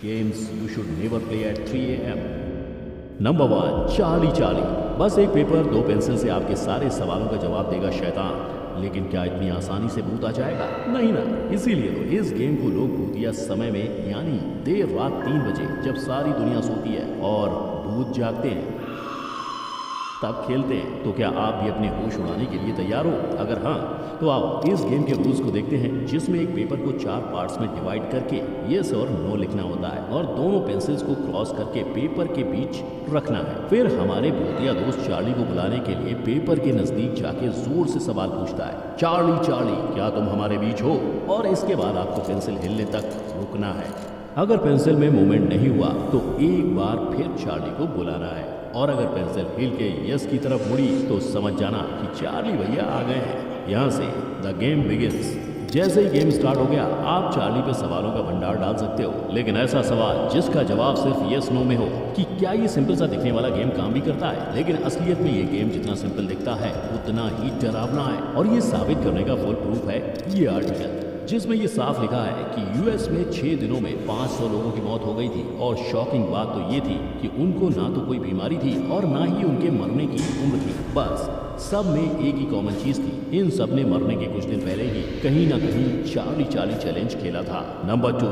Games you should never play at 3 a.m. Number 1, Charlie Charlie. बस एक paper, 2 pencil से आपके सारे सवालों का जवाब देगा शैतान। लेकिन क्या इतनी आसानी से भूत आ जाएगा? नहीं ना। इसीलिए तो इस गेम को लोग भूतिया समय में, यानी देर रात 3 बजे, जब सारी दुनिया सोती है और भूत जागते हैं, तब खेलते हैं। तो क्या आप भी अपने होश उड़ाने के लिए तैयार हो? अगर हाँ, तो आओ इस गेम के रूल्स को देखते हैं, जिसमें एक पेपर को 4 पार्ट्स में डिवाइड करके यस और नो लिखना होता है और दोनों पेंसिल्स को क्रॉस करके पेपर के बीच रखना है। फिर हमारे भूतिया दोस्त चार्ली को बुलाने के लिए पेपर के नजदीक जाके जोर से सवाल पूछता है, चार्ली चार्ली, क्या तुम हमारे बीच हो? और इसके बाद आपको पेंसिल हिलने तक रुकना है। अगर पेंसिल में मूवमेंट नहीं हुआ तो एक बार फिर चार्ली को बुलाना है, और अगर पेंसिल हिल के यस की तरफ मुड़ी तो समझ जाना कि चार्ली भैया आ गए हैं। यहाँ से द गेम बिगिंस। जैसे ही गेम स्टार्ट हो गया, आप चार्ली पे सवालों का भंडार डाल सकते हो, लेकिन ऐसा सवाल जिसका जवाब सिर्फ यस नो में हो कि क्या ये सिंपल सा दिखने वाला गेम काम भी करता है, लेकिन असलियत में ये गेम जितना सिंपल दिखता है उतना ही डरावना है। और ये साबित करने का फुल प्रूफ है ये आर्टिकल, जिसमें ये साफ लिखा है कि यूएस में 6 दिनों में 500 लोगों की मौत हो गई थी। और शॉकिंग बात तो ये थी कि उनको ना तो कोई बीमारी थी और ना ही उनके मरने की उम्र थी। बस सब में एक ही कॉमन चीज थी, इन सब ने मरने के कुछ दिन पहले ही कहीं ना कहीं चार्ली चार्ली चैलेंज खेला था। Number 2,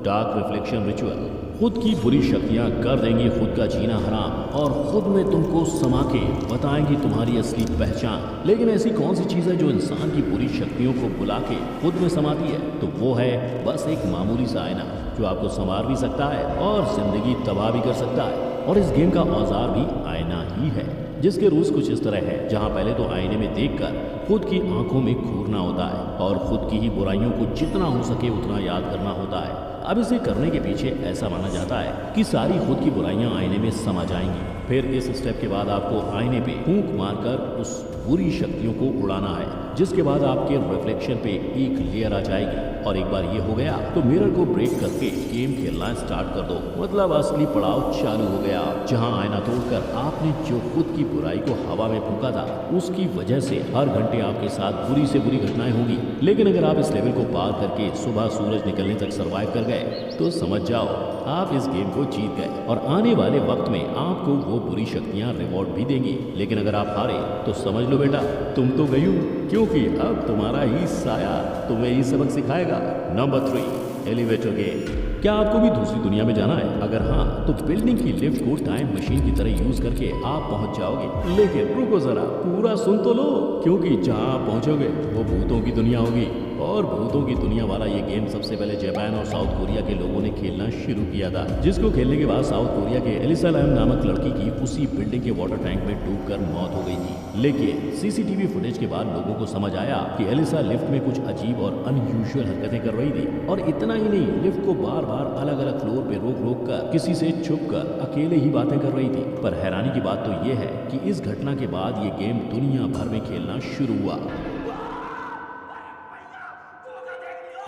dark reflection ritual. खुद की बुरी शक्तियां कर देंगी खुद का जीना हराम और खुद में तुमको समा के बताएंगी तुम्हारी असली पहचान। लेकिन ऐसी कौन सी चीज़ है जो इंसान की बुरी शक्तियों को बुला के खुद में समाती है? तो वो है बस एक मामूली सा आईना, जो आपको संवार भी सकता है और जिंदगी तबाह भी कर सकता है। और इस गेम का औजार भी आईना ही है, जिसके रूल्स कुछ इस तरह है, जहाँ पहले तो आईने में देखकर खुद की आंखों में घूरना होता है और खुद की ही बुराइयों को जितना हो सके उतना याद करना होता है। अब इसे करने के पीछे ऐसा माना जाता है कि सारी खुद की बुराइयां आईने में समा जाएंगी। फिर इस स्टेप के बाद आपको आईने पे फूंक मारकर उस बुरी शक्तियों को उड़ाना है, जिसके बाद आपके रिफ्लेक्शन पे एक लेयर आ जाएगी। और एक बार ये हो गया तो मिरर को ब्रेक करके गेम खेलना स्टार्ट कर दो। मतलब असली पड़ाव चालू हो गया, जहां आईना तोड़कर आपने जो खुद की बुराई को हवा में फूंका था, उसकी वजह से हर घंटे आपके साथ बुरी से बुरी घटनाएं होंगी। लेकिन अगर आप इस लेवल को पार करके सुबह सूरज निकलने तक सर्वाइव कर गए तो समझ जाओ आप इस गेम को जीत गए। और आने वाले वक्त में आपको वो बुरी शक्तियां रिवॉर्ड भी देंगी। लेकिन अगर आप हारे तो समझ लो बेटा, तुम तो गई हो, क्योंकि अब तुम्हारा ही साया तुम्हें ही सबक सिखाएगा। Number 3, elevator game. क्या आपको भी दूसरी दुनिया में जाना है? अगर हाँ, तो बिल्डिंग की लिफ्ट को टाइम मशीन की तरह यूज करके आप पहुंच जाओगे। लेकिन रुको जरा, पूरा सुन तो लो, क्योंकि जहां आप पहुंचोगे वो भूतों की दुनिया होगी। और भूतों की दुनिया वाला ये गेम सबसे पहले जापान और साउथ कोरिया के लोगों ने खेलना शुरू किया था, जिसको खेलने के बाद साउथ कोरिया के एलिसा लैम नामक लड़की की उसी बिल्डिंग के वाटर टैंक में डूबकर मौत हो गई थी। लेकिन सीसीटीवी फुटेज के बाद लोगों को समझ आया कि एलिसा लिफ्ट में कुछ अजीब और अनयूजुअल हरकतें कर रही थी। और इतना ही नहीं, लिफ्ट को बार बार अलग अलग फ्लोर पे रोक रोक कर, किसी से छुप कर अकेले ही बातें कर रही थी। पर हैरानी की बात तो ये है कि इस घटना के बाद ये गेम दुनिया भर में खेलना शुरू हुआ।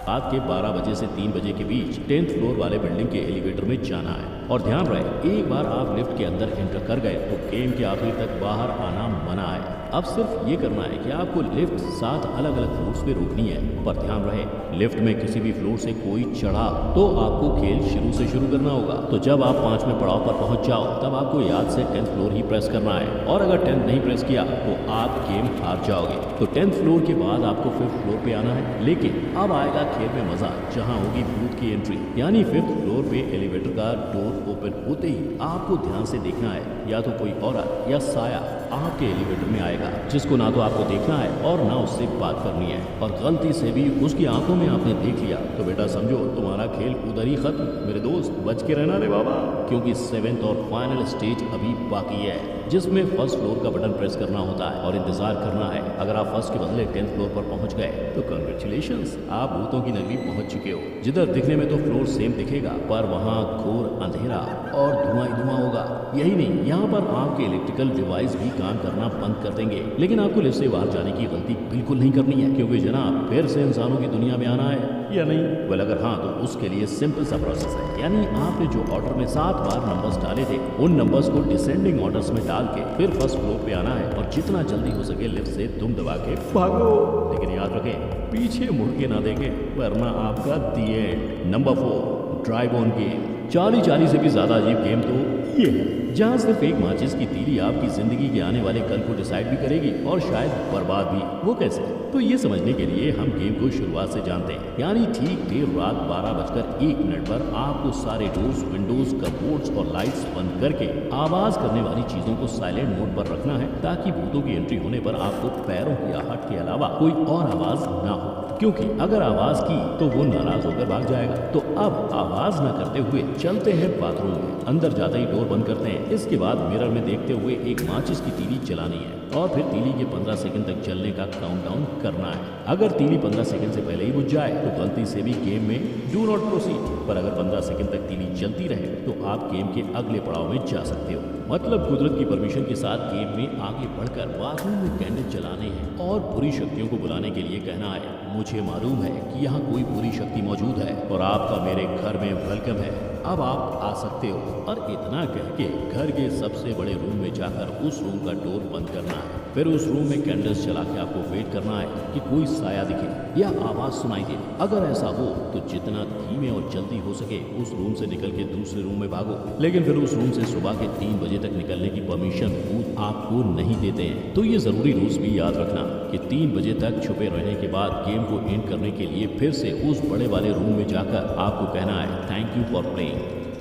रात के 12 बजे से 3 बजे के बीच 10th फ्लोर वाले बिल्डिंग के एलिवेटर में जाना है। और ध्यान रहे, एक बार आप लिफ्ट के अंदर एंटर कर गए तो गेम के आखिर तक बाहर आना मना है। अब सिर्फ ये करना है कि आपको लिफ्ट 7 अलग अलग फ्लोर्स पे रोकनी है। पर ध्यान रहे, लिफ्ट में किसी भी फ्लोर से कोई चढ़ा तो आपको खेल शुरू से शुरू करना होगा। तो जब आप 5वें पड़ाव पर पहुंच जाओ तब आपको याद से 10th फ्लोर ही प्रेस करना है। और अगर 10th नहीं प्रेस किया तो आप गेम हार जाओगे। तो 10th फ्लोर के बाद आपको 5th फ्लोर पे आना है। लेकिन अब आएगा खेल में मजा, जहां होगी भूत की एंट्री। यानी 5th फ्लोर पे एलिवेटर का डोर ओपन होते ही आपको ध्यान से देखना है, या तो कोई औरत या साया आपके एलिवेटर में आएगा, जिसको ना तो आपको देखना है और ना उससे बात करनी है। और गलती से भी उसकी आंखों में आपने देख लिया तो बेटा समझो तुम्हारा खेल उधर ही खत्म। मेरे दोस्त बच के रहना रे बाबा, क्योंकि 7th और फाइनल स्टेज अभी बाकी है, जिसमें 1st फ्लोर का बटन प्रेस करना होता है और इंतजार करना है। अगर आप 1st के बदले 10th फ्लोर पर पहुंच गए तो कंग्रेचुलेशंस, आप भूतों की नगरी पहुंच चुके हो, जिधर दिखने में तो फ्लोर सेम दिखेगा पर वहां घोर अंधेरा और धुआं ही धुआं होगा। यही नहीं, यहाँ पर आपके इलेक्ट्रिकल डिवाइस भी काम करना बंद कर देंगे। लेकिन आपको लिफ्ट से बाहर जाने की गलती बिल्कुल नहीं करनी है, क्योंकि जनाब फिर से इंसानों की दुनिया में आना है या नहीं? वेल अगर हाँ तो उसके लिए सिंपल सा प्रोसेस है। यानी आपने जो ऑर्डर में 7 बार नंबर्स डाले थे, उन नंबर्स को डिसेंडिंग ऑर्डर्स में डाल के फिर 1st फ्लोर पे आना है और जितना जल्दी हो सके लिफ्ट से तुम दबा के भागो। लेकिन याद रखें, पीछे मुड़ के ना देखें, वरना आपका the end. Number 4, drive on game. चाली चाली से भी ज्यादा अजीब गेम तो ये है, जहाँ सिर्फ एक माचिस की तीली आपकी जिंदगी के आने वाले कल को डिसाइड भी करेगी और शायद बर्बाद भी। वो कैसे? तो ये समझने के लिए हम गेम को शुरुआत से जानते हैं। यानी ठीक देर रात 12:01 पर आपको सारे डोर्स, विंडोज, कपबोर्ड्स और लाइट्स बंद करके आवाज करने वाली चीजों को साइलेंट मोड पर रखना है, ताकि भूतों की एंट्री होने पर आपको पैरों की आहट के अलावा कोई और आवाज ना हो, क्योंकि अगर आवाज की तो वो नाराज होकर भाग जाएगा। तो अब आवाज न करते हुए चलते हैं बाथरूम में। अंदर जाते ही डोर बंद करते हैं। इसके बाद मिरर में देखते हुए एक माचिस की तीली जलानी है और फिर तीली के 15 सेकंड तक चलने का काउंटडाउन करना है। अगर तीली 15 सेकंड से पहले ही बुझ जाए तो गलती से भी गेम में डू नॉट प्रोसीड, पर अगर 15 सेकंड तक तीली चलती रहे तो आप गेम के अगले पड़ाव में जा सकते हो। मतलब कुदरत की परमिशन के साथ गेम में आगे बढ़कर बाथरूम में कैंडल जलाने हैं और बुरी शक्तियों को बुलाने के लिए कहना है, मुझे मालूम है कि यहाँ कोई बुरी शक्ति मौजूद है और आपका मेरे घर में वेलकम है, अब आप आ सकते हो। और इतना कह के घर के सबसे बड़े रूम में जाकर उस रूम का डोर बंद करना है। फिर उस रूम में कैंडल्स जला के आपको वेट करना है कि कोई साया दिखे या आवाज सुनाई दे। अगर ऐसा हो तो जितना धीमे और जल्दी हो सके उस रूम से निकल के दूसरे रूम में भागो। लेकिन फिर उस रूम से सुबह के 3 बजे तक निकलने की परमिशन भूत आपको नहीं देते हैं। तो ये जरूरी रूल्स भी याद रखना कि 3 बजे तक छुपे रहने के बाद गेम को एंड करने के लिए फिर से उस बड़े वाले रूम में जाकर आपको कहना है, थैंक यू फॉर प्लेइंग।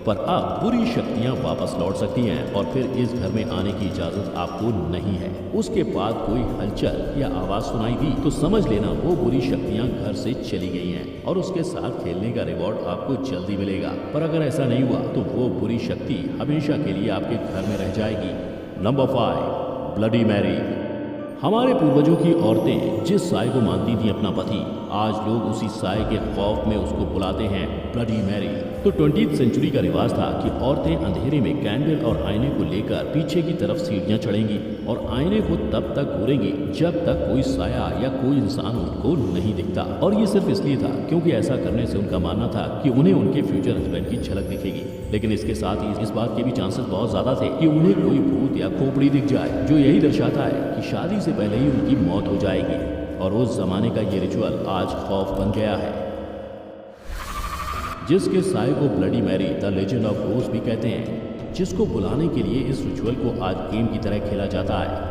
पर अब बुरी शक्तियां वापस लौट सकती हैं और फिर इस घर में आने की इजाजत आपको नहीं है। उसके बाद कोई हलचल या आवाज सुनाई दी तो समझ लेना वो बुरी शक्तियां घर से चली गई हैं और उसके साथ खेलने का रिवॉर्ड आपको जल्दी मिलेगा। पर अगर ऐसा नहीं हुआ तो वो बुरी शक्ति हमेशा के लिए आपके घर में रह जाएगी। Number 5, Bloody Mary. हमारे पूर्वजों की औरतें जिस साय को मानती थी अपना पति, आज लोग उसी साय के खौफ में उसको बुलाते हैं ब्लडी मैरी। तो 20वीं सेंचुरी का रिवाज था कि औरतें अंधेरे में कैंडल और आईने को लेकर पीछे की तरफ सीढ़ियां चढ़ेंगी और आईने को तब तक घूरेंगी जब तक कोई साया या कोई इंसान उनको नहीं दिखता। और ये सिर्फ इसलिए था क्योंकि ऐसा करने से उनका मानना था कि उन्हें उनके फ्यूचर हस्बैंड की झलक दिखेगी। लेकिन इसके साथ ही इस बात के भी चांसेस बहुत ज्यादा थे कि उन्हें कोई भूत या खोपड़ी दिख जाए, जो यही दर्शाता है कि शादी से पहले ही उनकी मौत हो जाएगी। और उस जमाने का ये रिचुअल आज खौफ बन गया है, जिसके साय को Bloody Mary the legend of ghost भी कहते हैं, जिसको बुलाने के लिए इस रिचुअल को आज गेम की तरह खेला जाता है।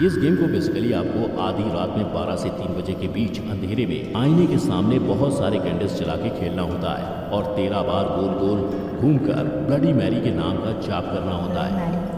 इस गेम को बेसिकली आपको आधी रात में 12 से 3 बजे के बीच अंधेरे में आईने के सामने बहुत सारे कैंडल्स जला के खेलना होता है और 13 बार गोल गोल घूमकर ब्लडी मैरी के नाम का जाप करना होता है।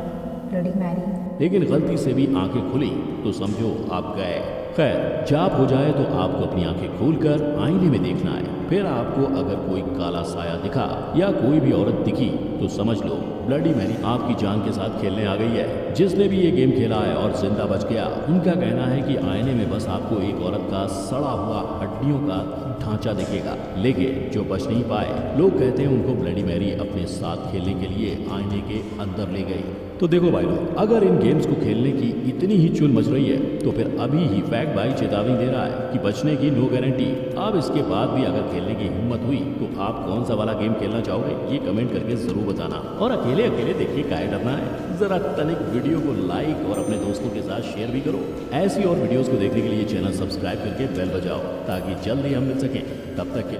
लेकिन गलती से भी आंखें खुली तो समझो आप गए। खैर, जाप हो जाए तो आपको अपनी आंखें खोलकर आईने में देखना है। फिर आपको अगर कोई काला साया दिखा या कोई भी औरत दिखी तो समझ लो ब्लडी मैरी आपकी जान के साथ खेलने आ गई है। जिसने भी ये गेम खेला है और जिंदा बच गया, उनका कहना है कि आईने में बस आपको एक औरत का सड़ा हुआ हड्डियों का ढांचा दिखेगा। लेकिन जो बच नहीं पाए, लोग कहते हैं उनको ब्लडी मैरी अपने साथ खेलने के लिए आईने के अंदर ले गई। तो देखो भाई लोग, अगर इन गेम्स को खेलने की इतनी ही चुल मच रही है तो फिर अभी ही फैक्ट भाई चेतावनी दे रहा है कि बचने की नो गारंटी। अब इसके बाद भी अगर खेलने की हिम्मत हुई तो आप कौन सा वाला गेम खेलना चाहोगे, ये कमेंट करके जरूर बताना। और अकेले अकेले देखिए काहे डरना है, जरा तनिक वीडियो को लाइक और अपने दोस्तों के साथ शेयर भी करो। ऐसी और वीडियोस को देखने के लिए चैनल सब्सक्राइब करके बेल बजाओ ताकि जल्दी हम मिल सकें। तब तक के